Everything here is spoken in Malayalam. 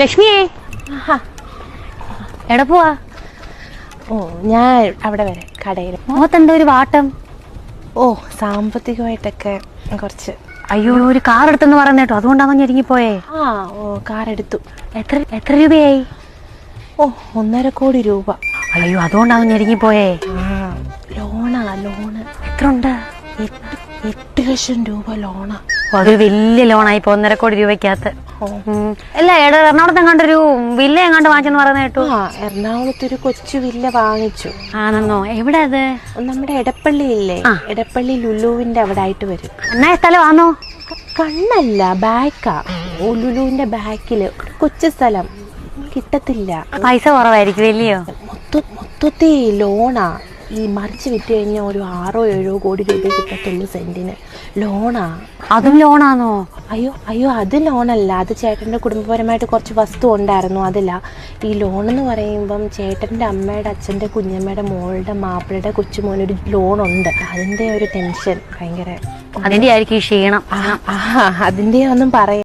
ലക്ഷ്മിയേ, എവിടെ പോവാ? ഓ, ഞാൻ അവിടെ വരെ കടയിൽ. മുഖത്തെന്താ ഒരു വാട്ടം? ഓ, സാമ്പത്തികമായിട്ടൊക്കെ കുറച്ച്. അയ്യോ, ഒരു കാർ എടുത്തെന്ന് പറയുന്ന കേട്ടോ, അതുകൊണ്ടാണോ ഞെരുങ്ങിപ്പോയേ? ഓ, കാർ എടുത്തു. എത്ര രൂപയായി? ഓ, 1.5 കോടി രൂപ. അയ്യോ, അതുകൊണ്ടാണോ ഞെരുങ്ങിപ്പോയേ? ലോണ്. എത്ര ഉണ്ട്? 8 ലക്ഷം രൂപ ലോണാ. അതൊരു വലിയ ലോണായി ഇപ്പൊ 1.5 കോടി രൂപയ്ക്കകത്ത്. അല്ല, എറണാകുളത്ത് എങ്ങാണ്ടൊരു വില്ല എങ്ങാണ്ട് വാങ്ങിച്ചെന്ന് പറയുന്ന കേട്ടു. എറണാകുളത്തൊരു കൊച്ചു വില്ല വാങ്ങിച്ചു. ആണെന്നോ? എവിടെ അത്? നമ്മുടെ എടപ്പള്ളി ഇല്ലേ, എടപ്പള്ളി ലുലുവിന്റെ അവിടെ ആയിട്ട് വരും. എന്നാ സ്ഥലമാണോ? കണ്ണല്ല, ബാക്കാ. ലുലുവിന്റെ ബാക്കില് കൊച്ചു സ്ഥലം. കിട്ടത്തില്ല. പൈസ കുറവായിരിക്കും ഇല്ലയോ? മൊത്തത്തിൽ ലോണാ. ഈ മറിച്ച് വിറ്റ് കഴിഞ്ഞാൽ ഒരു 6-7 കോടി രൂപ കിട്ടത്തുള്ളൂ സെന്റിന്. ലോണാ. അതും ലോണാണോ? അയ്യോ അത് ലോണല്ല. അത് ചേട്ടൻ്റെ കുടുംബപരമായിട്ട് കുറച്ച് വസ്തു ഉണ്ടായിരുന്നു, അതില്ല. ഈ ലോണെന്ന് പറയുമ്പം ചേട്ടൻ്റെ അമ്മയുടെ അച്ഛൻ്റെ കുഞ്ഞമ്മയുടെ മോളുടെ മാപ്പിളയുടെ കൊച്ചുമോനൊരു ലോണുണ്ട്. അതിൻ്റെ ഒരു ടെൻഷൻ ഭയങ്കര. അതിന്റെ ആയിരിക്കും ക്ഷീണം. അതിൻ്റെ ഒന്നും പറയാം.